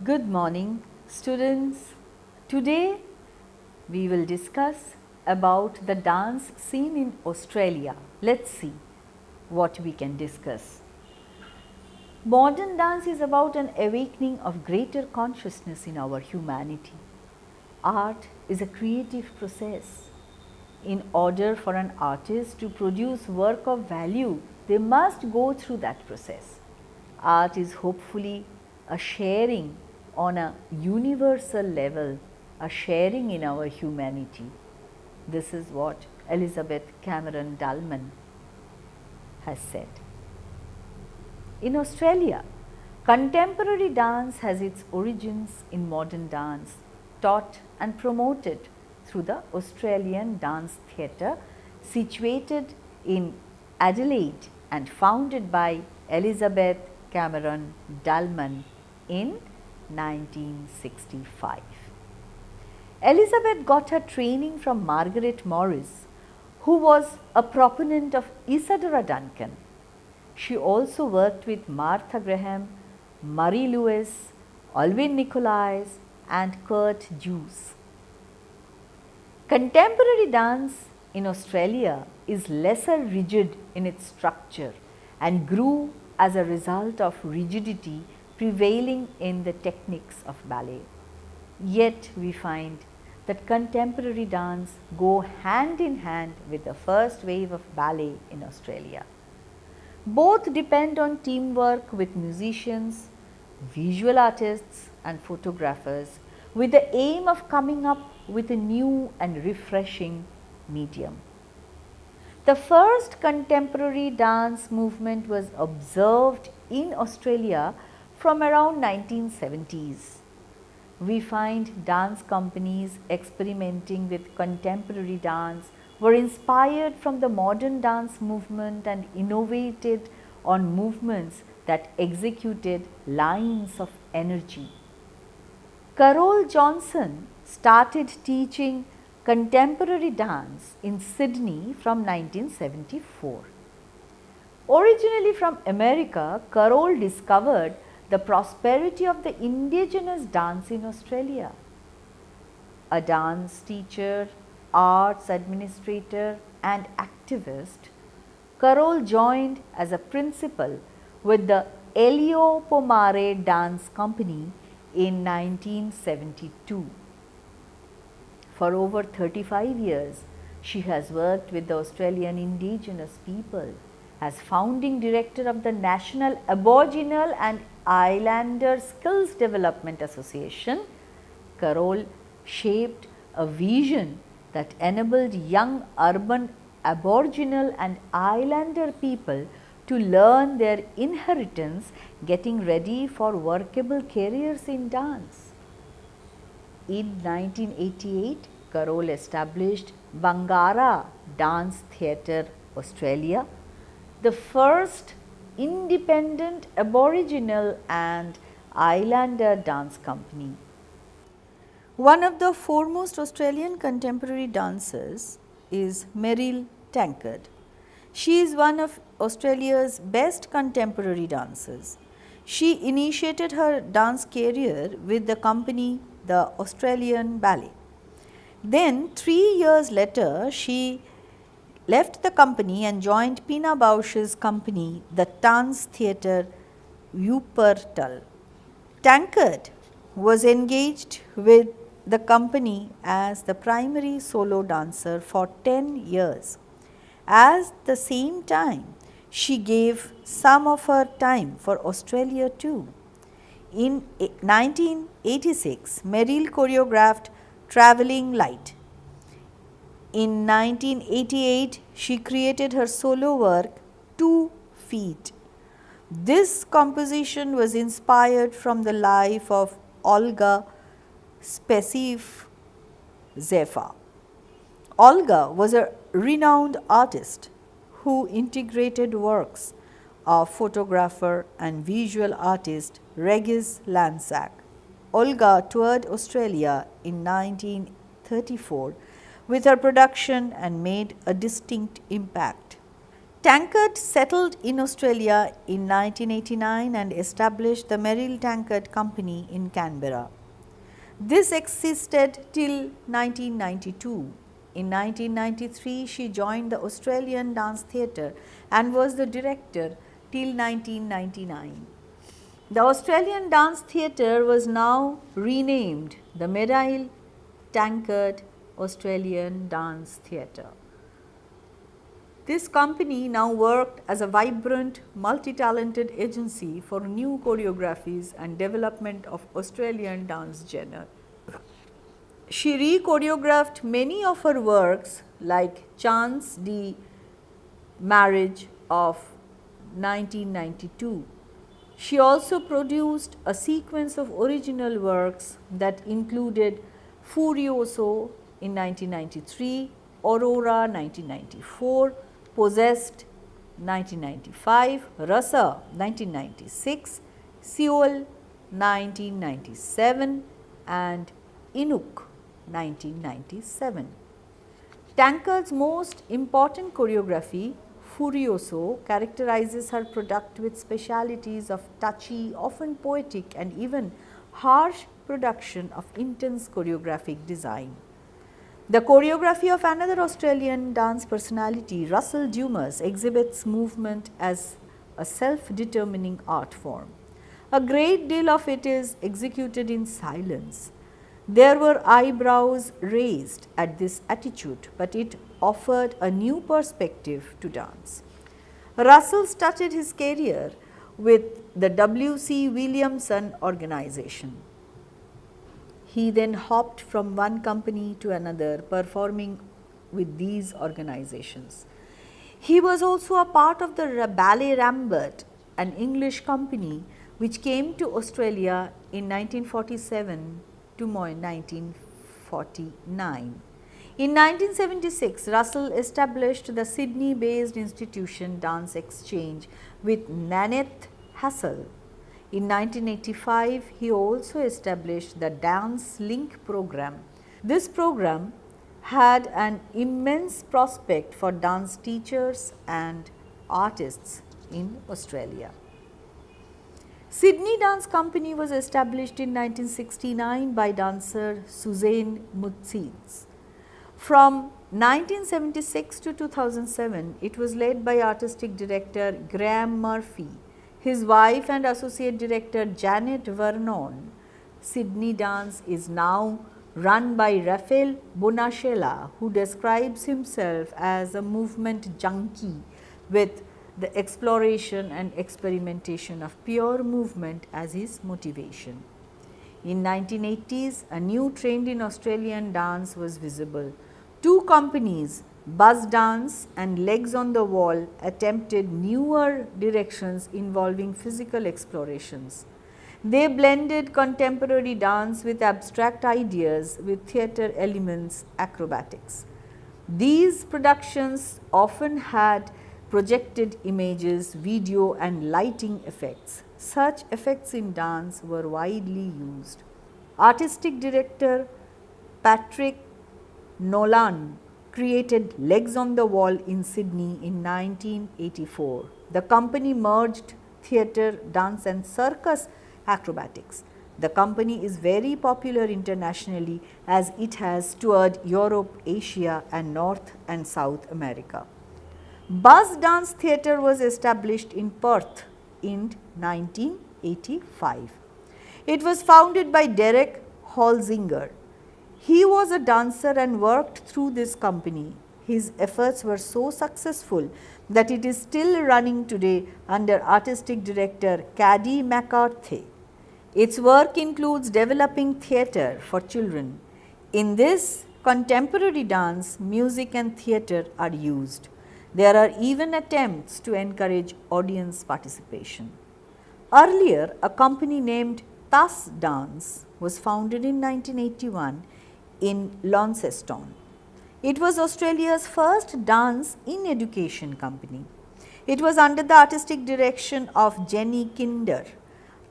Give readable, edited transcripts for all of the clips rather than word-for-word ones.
Good morning, students. Today we will discuss about the dance scene in Australia. Let's see what we can discuss. Modern dance is about an awakening of greater consciousness in our humanity. Art is a creative process. In order for an artist to produce work of value, they must go through that process. Art is hopefully a sharing on a universal level, a sharing in our humanity. This is what Elizabeth Cameron Dalman has said. In Australia, contemporary dance has its origins in modern dance, taught and promoted through the Australian Dance Theatre, situated in Adelaide and founded by Elizabeth Cameron Dalman in 1965. Elizabeth got her training from Margaret Morris, who was a proponent of Isadora Duncan. She also worked with Martha Graham, Murray Lewis, Alvin Nicolais and Kurt Jooss. Contemporary dance in Australia is lesser rigid in its structure and grew as a result of rigidity prevailing in the techniques of ballet. Yet we find that contemporary dance go hand in hand with the first wave of ballet in Australia. Both depend on teamwork with musicians, visual artists and photographers with the aim of coming up with a new and refreshing medium. The first contemporary dance movement was observed in Australia from around 1970s. We find dance companies experimenting with contemporary dance were inspired from the modern dance movement and innovated on movements that executed lines of energy. Carole Johnson started teaching contemporary dance in Sydney from 1974. Originally from America, Carole discovered the prosperity of the indigenous dance in Australia. A dance teacher, arts administrator and activist, Carole joined as a principal with the Elio Pomare Dance Company in 1972. For over 35 years, she has worked with the Australian Indigenous people as founding director of the National Aboriginal and Islander Skills Development Association. Carole shaped a vision that enabled young urban Aboriginal and Islander people to learn their inheritance, getting ready for workable careers in dance. In 1988, Carole established Wangara Dance Theatre, Australia, the first independent Aboriginal and Islander dance company. One of the foremost Australian contemporary dancers is Meryl Tankard. She is one of Australia's best contemporary dancers. She initiated her dance career with the company the Australian Ballet. Then 3 years later, she left the company and joined Pina Bausch's company, the Dance Theatre Wuppertal. Tankard was engaged with the company as the primary solo dancer for 10 years. At the same time, she gave some of her time for Australia too. In 1986, Meryl choreographed Travelling Light. In 1988, she created her solo work 2 Feet. This composition was inspired from the life of Olga Spesiv-Zefa. Olga was a renowned artist who integrated works of photographer and visual artist Regis Lansac. Olga toured Australia in 1934 with her production and made a distinct impact. Tankard settled in Australia in 1989 and established the Meryl Tankard Company in Canberra. This existed till 1992. In 1993, she joined the Australian Dance Theatre and was the director till 1999. The Australian Dance Theatre was now renamed the Meryl Tankard Australian Dance Theatre. This company now worked as a vibrant, multi-talented agency for new choreographies and development of Australian dance genre. She re-choreographed many of her works like Chance de Marriage of 1992. She also produced a sequence of original works that included Furioso in 1993, Aurora 1994, Possessed 1995, Rasa 1996, Seoul 1997 and Inuk 1997. Tankard's most important choreography, Furioso, characterizes her product with specialities of touchy, often poetic and even harsh production of intense choreographic design. The choreography of another Australian dance personality, Russell Dumas, exhibits movement as a self-determining art form. A great deal of it is executed in silence. There were eyebrows raised at this attitude, but it offered a new perspective to dance. Russell started his career with the W.C. Williamson organization. He then hopped from one company to another, performing with these organizations. He was also a part of the Ballet Rambert, an English company which came to Australia in 1947 to 1949. In 1976, Russell established the Sydney-based institution Dance Exchange with Nanette Hassel. In 1985, he also established the Dance Link program. This program had an immense prospect for dance teachers and artists in Australia. Sydney Dance Company was established in 1969 by dancer Suzanne Mutzitz. From 1976 to 2007, it was led by artistic director Graham Murphy, his wife and associate director Janet Vernon. Sydney Dance is now run by Raphael Bonachela, who describes himself as a movement junkie with the exploration and experimentation of pure movement as his motivation. In 1980s, a new trend in Australian dance was visible. Two companies, Buzz Dance and Legs on the Wall, attempted newer directions involving physical explorations. They blended contemporary dance with abstract ideas with theatre elements, acrobatics. These productions often had projected images, video and lighting effects. Such effects in dance were widely used. Artistic director Patrick Nolan created Legs on the Wall in Sydney in 1984. The company merged theatre, dance and circus acrobatics. The company is very popular internationally as it has toured Europe, Asia and North and South America. Buzz Dance Theatre was established in Perth in 1985. It was founded by Derek Holzinger. He was a dancer and worked through this company. His efforts were so successful that it is still running today under artistic director Caddy McCarthy. Its work includes developing theatre for children. In this contemporary dance, music and theatre are used. There are even attempts to encourage audience participation. Earlier, a company named Tas Dance was founded in 1981 in Launceston. It was Australia's first dance in education company. It was under the artistic direction of Jenny Kinder.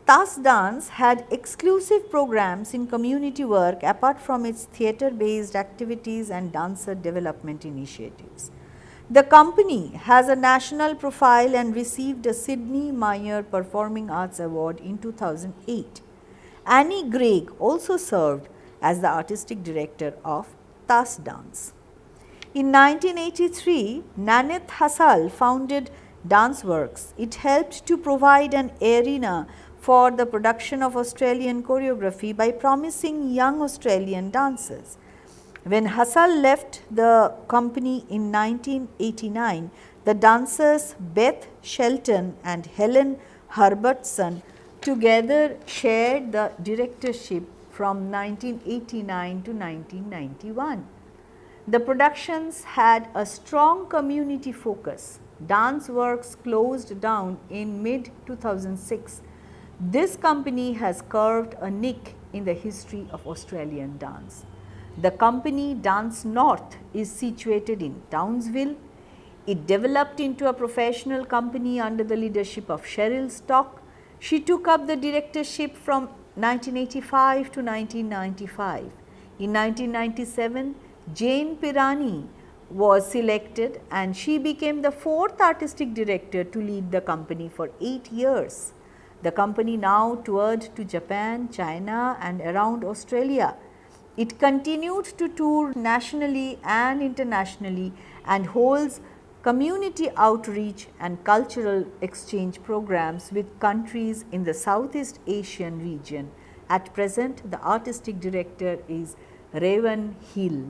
Tas Dance had exclusive programs in community work apart from its theatre-based activities and dancer development initiatives. The company has a national profile and received a Sydney Mayer Performing Arts Award in 2008. Annie Gregg also served as the artistic director of Tas Dance. In 1983, Naneth Hassal founded DanceWorks. It helped to provide an arena for the production of Australian choreography by promising young Australian dancers. When Hassal left the company in 1989, the dancers Beth Shelton and Helen Herbertson together shared the directorship from 1989 to 1991. The productions had a strong community focus. DanceWorks closed down in mid-2006. This company has carved a niche in the history of Australian dance. The company Dance North is situated in Townsville. It developed into a professional company under the leadership of Cheryl Stock. She took up the directorship from 1985 to 1995. In 1997, Jane Pirani was selected and she became the fourth artistic director to lead the company for 8 years. The company now toured to Japan, China and around Australia. It continued to tour nationally and internationally and holds community outreach and cultural exchange programs with countries in the Southeast Asian region. At present, the artistic director is Raven Hill.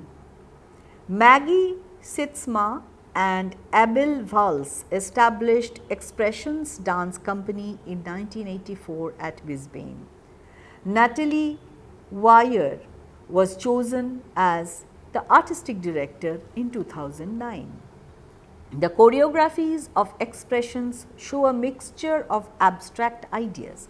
Maggie Sitzma and Abel Valls established Expressions Dance Company in 1984 at Brisbane. Natalie Weyer was chosen as the artistic director in 2009. The choreographies of Expressions show a mixture of abstract ideas.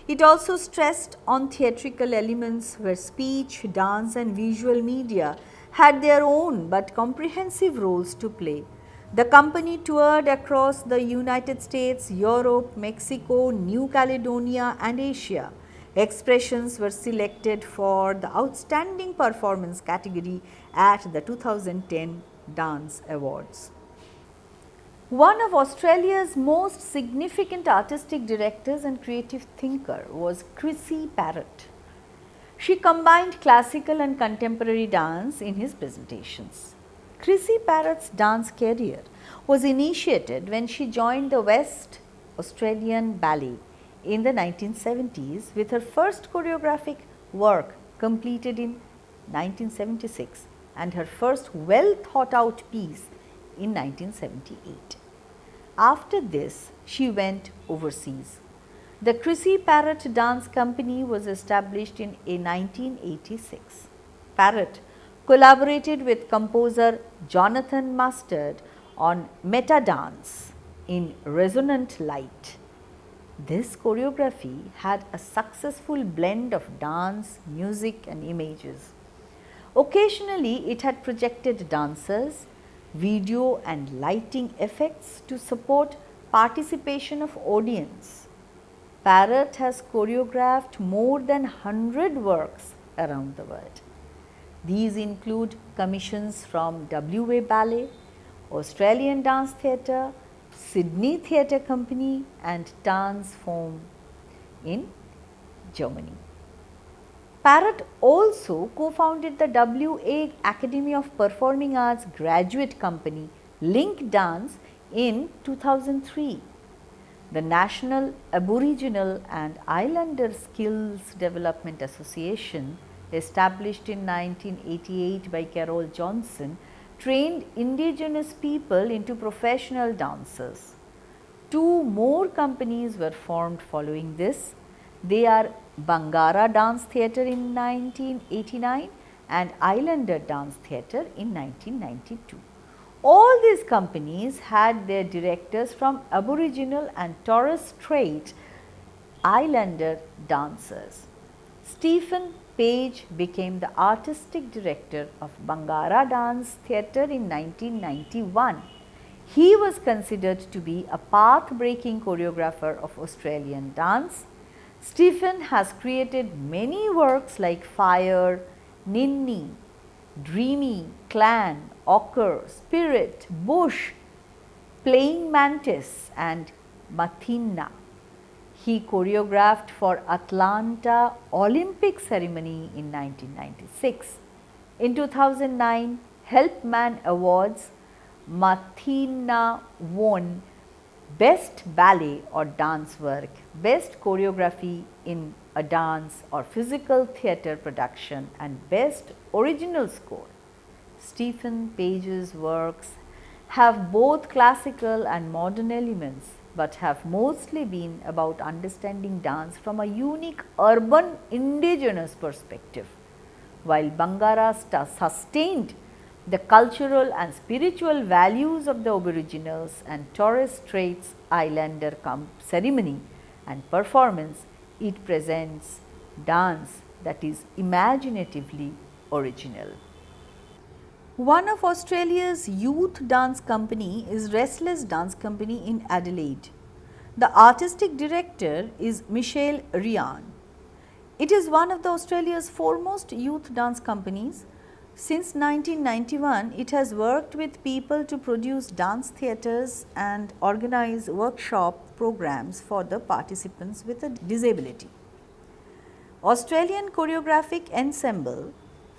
It also stressed on theatrical elements where speech, dance and visual media had their own but comprehensive roles to play. The company toured across the United States, Europe, Mexico, New Caledonia and Asia. Expressions were selected for the Outstanding Performance category at the 2010 Dance Awards. One of Australia's most significant artistic directors and creative thinker was Chrissy Parrot. She combined classical and contemporary dance in his presentations. Chrissy Parrot's dance career was initiated when she joined the West Australian Ballet in the 1970s with her first choreographic work completed in 1976 and her first well thought out piece in 1978. After this, she went overseas. The Chrissy Parrot Dance Company was established in 1986. Parrot collaborated with composer Jonathan Mustard on Meta Dance in Resonant Light. This choreography had a successful blend of dance, music and images. Occasionally, it had projected dancers, video and lighting effects to support participation of audience. Parrot has choreographed more than 100 works around the world. These include commissions from WA Ballet, Australian Dance Theatre, Sydney Theatre Company and Transform in Germany. Parrot also co-founded the WA Academy of Performing Arts graduate company Link Dance in 2003. The National Aboriginal and Islander Skills Development Association, established in 1988 by Carol Johnson, trained Indigenous people into professional dancers. 2 more companies were formed following this. They are Bangara Dance Theatre in 1989 and Islander Dance Theatre in 1992. All these companies had their directors from Aboriginal and Torres Strait Islander dancers. Stephen Page became the artistic director of Bangara Dance Theatre in 1991. He was considered to be a path-breaking choreographer of Australian dance. Stephen has created many works like Fire, Ninni, Dreamy, Clan, Ochre, Spirit, Bush, Playing Mantis and Mathina. He choreographed for Atlanta Olympic ceremony in 1996. In 2009 Helpman Awards, Mathina won Best Ballet or Dance Work, Best Choreography in a Dance or Physical Theatre Production and Best Original Score. Stephen Page's works have both classical and modern elements, but have mostly been about understanding dance from a unique urban indigenous perspective, while Bangara sustained the cultural and spiritual values of the Aboriginals and Torres Straits Islander ceremony and performance. It presents dance that is imaginatively original. One of Australia's youth dance company is Restless Dance Company in Adelaide. The artistic director is Michelle Ryan. It is one of Australia's foremost youth dance companies. Since 1991, it has worked with people to produce dance theatres and organize workshop programs for the participants with a disability. Australian Choreographic Ensemble,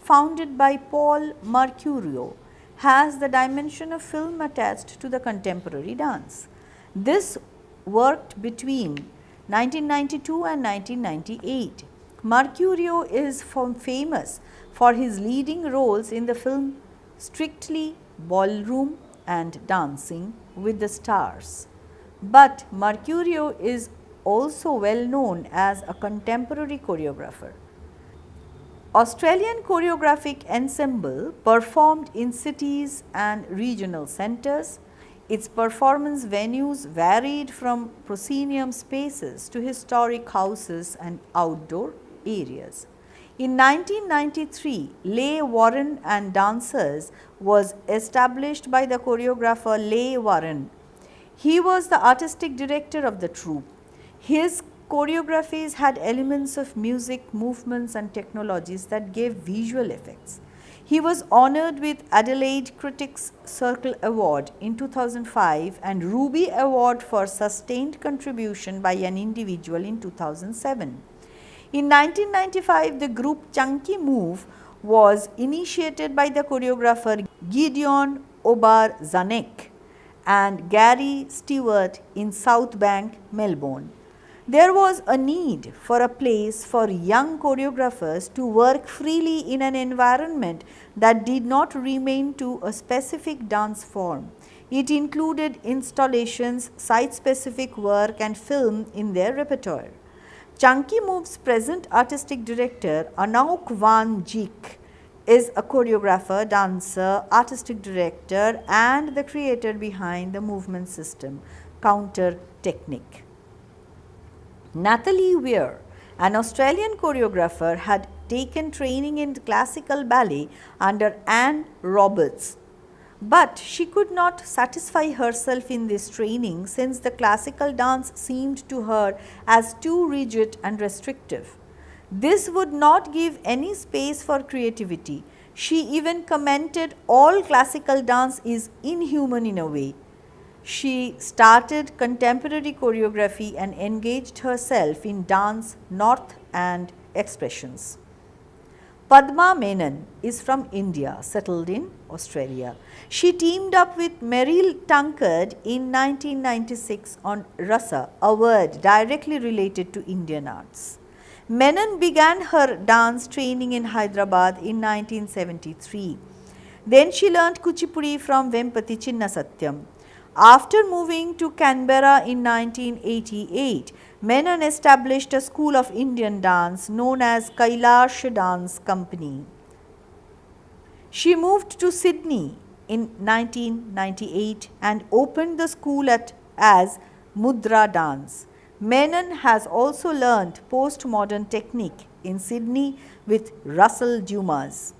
founded by Paul Mercurio, has the dimension of film attached to the contemporary dance. This worked between 1992 and 1998. Mercurio is famous for his leading roles in the film Strictly Ballroom and Dancing with the Stars. But Mercurio is also well known as a contemporary choreographer. Australian Choreographic Ensemble performed in cities and regional centres. Its performance venues varied from proscenium spaces to historic houses and outdoor areas. In 1993, Leigh Warren and Dancers was established by the choreographer Leigh Warren. He was the artistic director of the troupe. His choreographies had elements of music, movements and technologies that gave visual effects. He was honoured with Adelaide Critics Circle Award in 2005 and Ruby Award for Sustained Contribution by an Individual in 2007. In 1995, the group Chunky Move was initiated by the choreographer Gideon Obar-Zanek and Gary Stewart in South Bank, Melbourne. There was a need for a place for young choreographers to work freely in an environment that did not remain to a specific dance form. It included installations, site-specific work and film in their repertoire. Chunky Move's present artistic director, Anouk Van Dijk, is a choreographer, dancer, artistic director and the creator behind the movement system, Counter Technique. Nathalie Weir, an Australian choreographer, had taken training in classical ballet under Anne Roberts. But she could not satisfy herself in this training since the classical dance seemed to her as too rigid and restrictive. This would not give any space for creativity. She even commented all classical dance is inhuman in a way. She started contemporary choreography and engaged herself in dance, north and expressions. Padma Menon is from India, settled in Australia. She teamed up with Meryl Tankard in 1996 on Rasa, a word directly related to Indian arts. Menon began her dance training in Hyderabad in 1973. Then she learnt Kuchipudi from Vempati Chinnasatyam. After moving to Canberra in 1988, Menon established a school of Indian dance known as Kailash Dance Company. She moved to Sydney in 1998 and opened the school as Mudra Dance. Menon has also learnt postmodern technique in Sydney with Russell Dumas.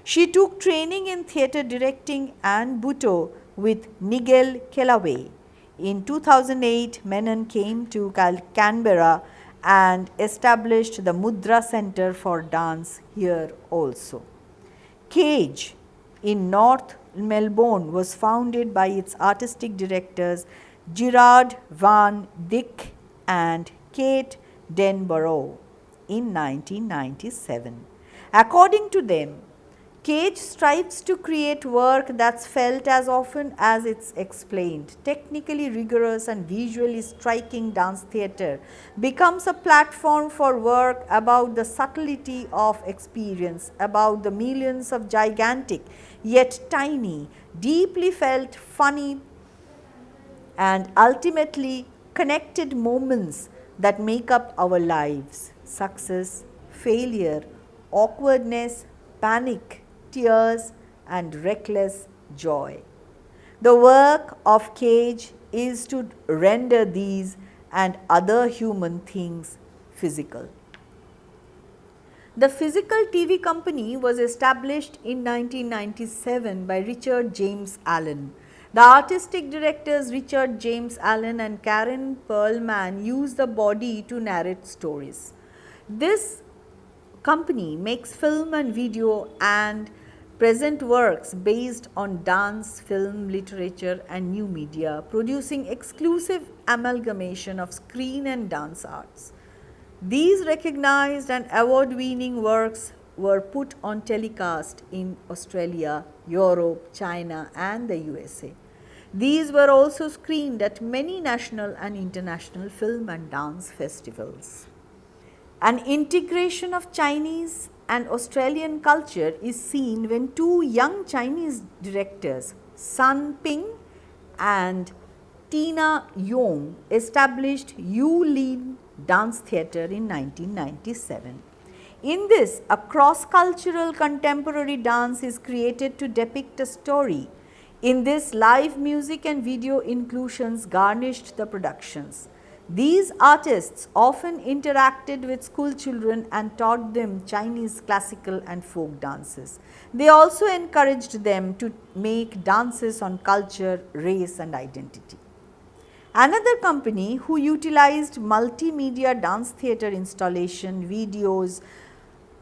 She took training in theatre directing and Bhutto with Nigel Kellaway. In 2008, Menon came to Canberra and established the Mudra Centre for Dance here also. Cage in North Melbourne was founded by its artistic directors Gerard Van Dyck and Kate Denborough in 1997. According to them, Cage strives to create work that's felt as often as it's explained. Technically rigorous and visually striking dance theatre becomes a platform for work about the subtlety of experience, about the millions of gigantic yet tiny, deeply felt, funny and ultimately connected moments that make up our lives: success, failure, awkwardness, panic, tears and reckless joy. The work of Cage is to render these and other human things physical. The physical TV company was established in 1997 by Richard James Allen. The artistic directors Richard James Allen and Karen Perlman use the body to narrate stories. This company makes film and video and present works based on dance, film, literature and new media, producing exclusive amalgamation of screen and dance arts. These recognized and award-winning works were put on telecast in Australia, Europe, China and the USA. These were also screened at many national and international film and dance festivals. An integration of Chinese and Australian culture is seen when two young Chinese directors, Sun Ping and Tina Yong, established Yu Lin Dance Theatre in 1997. In this, a cross-cultural contemporary dance is created to depict a story. In this, live music and video inclusions garnished the productions. These artists often interacted with school children and taught them Chinese classical and folk dances. They also encouraged them to make dances on culture, race and identity. Another company who utilized multimedia dance theatre installation, videos,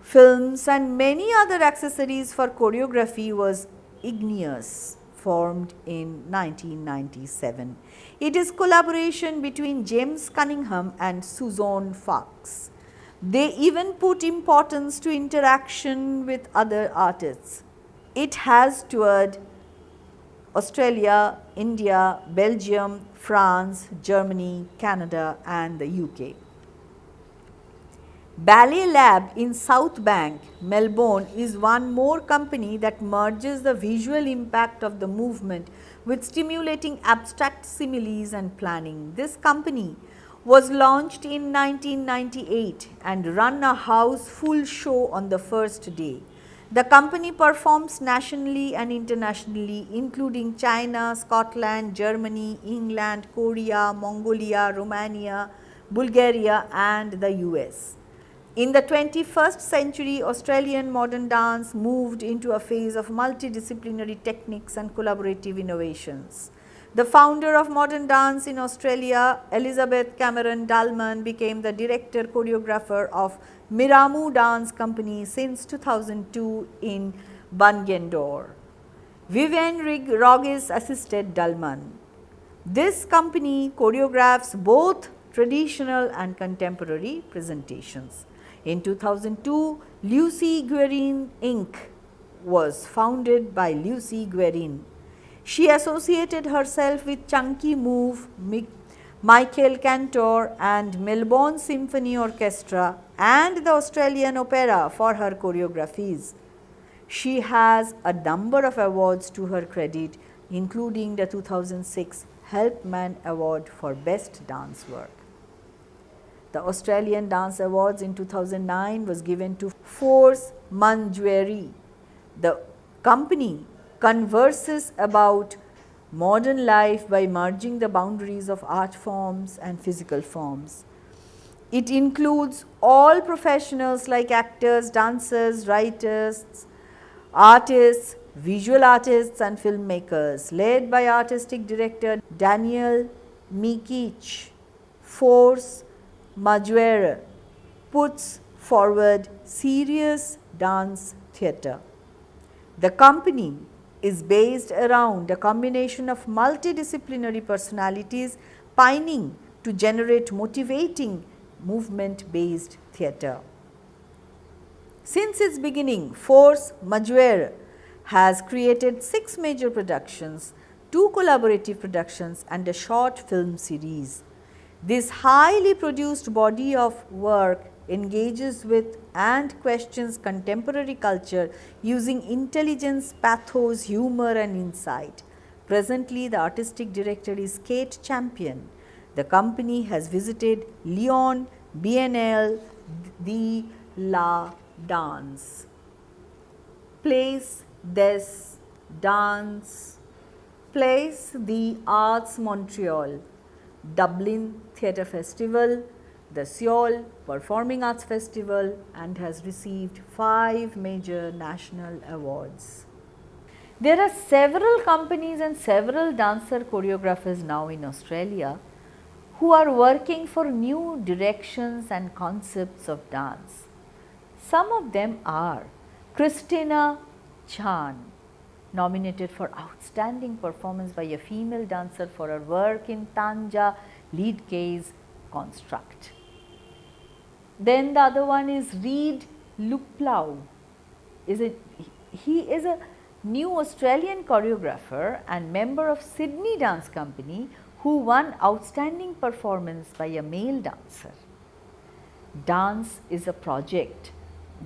films and many other accessories for choreography was Igneous, formed in 1997. It is collaboration between James Cunningham and Suzanne Fox. They even put importance to interaction with other artists. It has toured Australia, India, Belgium, France, Germany, Canada and the UK. Ballet Lab in South Bank, Melbourne is one more company that merges the visual impact of the movement with stimulating abstract similes and planning. This company was launched in 1998 and run a house full show on the first day. The company performs nationally and internationally, including China, Scotland, Germany, England, Korea, Mongolia, Romania, Bulgaria and the US. In the 21st century, Australian modern dance moved into a phase of multidisciplinary techniques and collaborative innovations. The founder of modern dance in Australia, Elizabeth Cameron Dalman, became the director choreographer of Miramu Dance Company since 2002 in Bungendore. Vivienne Roggis assisted Dalman. This company choreographs both traditional and contemporary presentations. In 2002, Lucy Guerin Inc. was founded by Lucy Guerin. She associated herself with Chunky Move, Michael Cantor and Melbourne Symphony Orchestra and the Australian Opera for her choreographies. She has a number of awards to her credit, including the 2006 Helpman Award for Best Dance Work. The Australian Dance Awards in 2009 was given to Force Majeure. The company converses about modern life by merging the boundaries of art forms and physical forms. It includes all professionals like actors, dancers, writers, artists, visual artists and filmmakers, led by artistic director Daniel Mikic. Force Majeure puts forward serious dance theatre. The company is based around a combination of multidisciplinary personalities pining to generate motivating movement-based theatre. Since its beginning, Force Majeure has created 6 major productions, 2 collaborative productions and a short film series. This highly produced body of work engages with and questions contemporary culture using intelligence, pathos, humor and insight. Presently, the artistic director is Kate Champion. The company has visited Lyon Biennale de la Danse. Place des Danse, Place the Arts Montreal, Dublin Theatre Festival, the Seoul Performing Arts Festival and has received 5 major national awards. There are several companies and several dancer choreographers now in Australia who are working for new directions and concepts of dance. Some of them are Christina Chan, nominated for outstanding performance by a female dancer for her work in Tanja Liedtke's construct. Then the other one is Reid Luplau. He is a new Australian choreographer and member of Sydney Dance Company who won outstanding performance by a male dancer. Dance is a project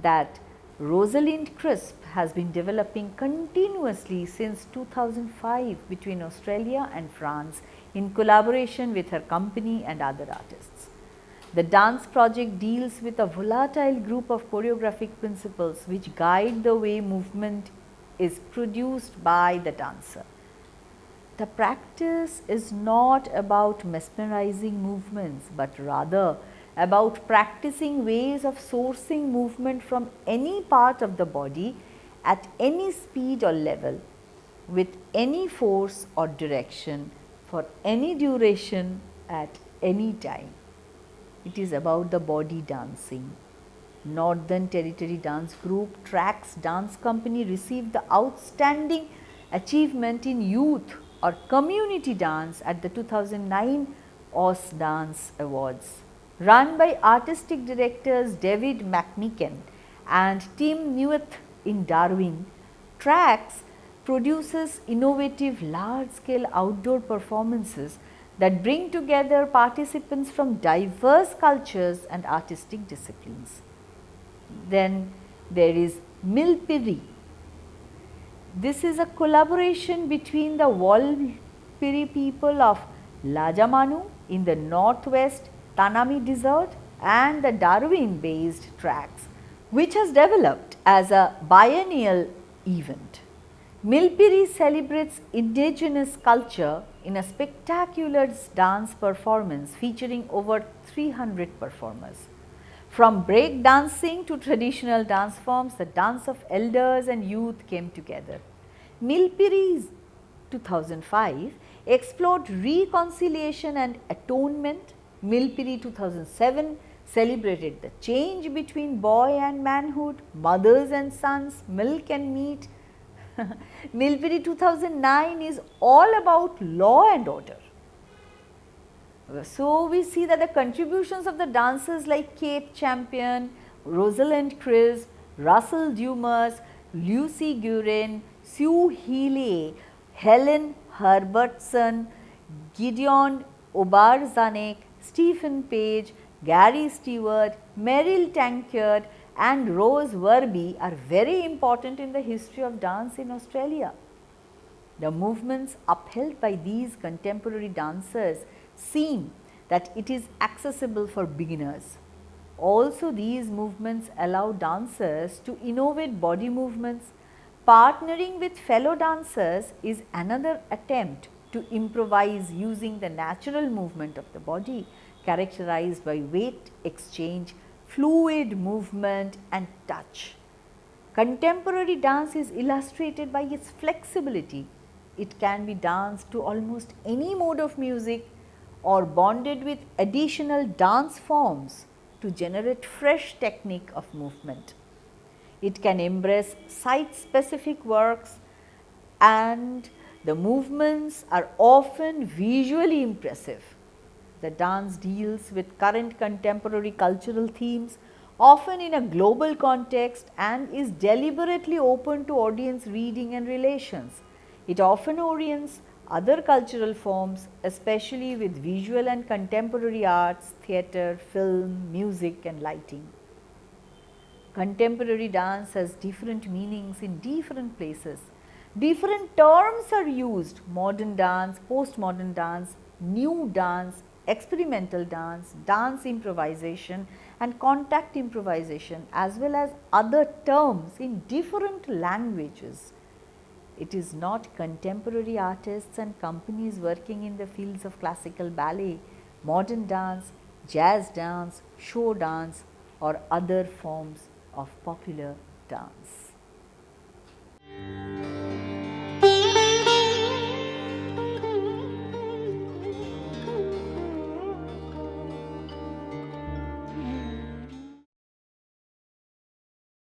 that Rosalind Crisp has been developing continuously since 2005 between Australia and France in collaboration with her company and other artists. The dance project deals with a volatile group of choreographic principles which guide the way movement is produced by the dancer. The practice is not about mesmerizing movements, but rather about practicing ways of sourcing movement from any part of the body at any speed or level, with any force or direction, for any duration at any time. It is about the body dancing. Northern Territory Dance Group Tracks Dance Company received the Outstanding Achievement in Youth or Community Dance at the 2009 Oz Dance Awards. Run by artistic directors David McMeekan and Tim Neweth in Darwin, Tracks produces innovative large-scale outdoor performances that bring together participants from diverse cultures and artistic disciplines. Then there is Milpiri. This is a collaboration between the Walpiri people of Lajamanu in the northwest Tanami Desert and the Darwin-based Tracks, which has developed as a biennial event. Milpiri celebrates indigenous culture in a spectacular dance performance featuring over 300 performers. From break dancing to traditional dance forms, the dance of elders and youth came together. Milpiri's 2005 explored reconciliation and atonement. Milpiri 2007 celebrated the change between boy and manhood, mothers and sons, milk and meat. Milpiri 2009 is all about law and order. So, we see that the contributions of the dancers like Kate Champion, Rosalind Crisp, Russell Dumas, Lucy Guerin, Sue Healy, Helen Herbertson, Gideon Obarzanek, Stephen Page, Gary Stewart, Meryl Tankard and Rose Werby are very important in the history of dance in Australia. The movements upheld by these contemporary dancers seem that it is accessible for beginners. Also, these movements allow dancers to innovate body movements. Partnering with fellow dancers is another attempt to improvise using the natural movement of the body characterized by weight exchange, fluid movement and touch. Contemporary dance is illustrated by its flexibility. It can be danced to almost any mode of music or bonded with additional dance forms to generate fresh technique of movement. It can embrace site specific works and the movements are often visually impressive. The dance deals with current contemporary cultural themes, often in a global context, and is deliberately open to audience reading and relations. It often orients other cultural forms, especially with visual and contemporary arts, theatre, film, music, and lighting. Contemporary dance has different meanings in different places. Different terms are used: modern dance, postmodern dance, new dance, experimental dance, dance improvisation, and contact improvisation, as well as other terms in different languages. It is not contemporary artists and companies working in the fields of classical ballet, modern dance, jazz dance, show dance, or other forms of popular dance.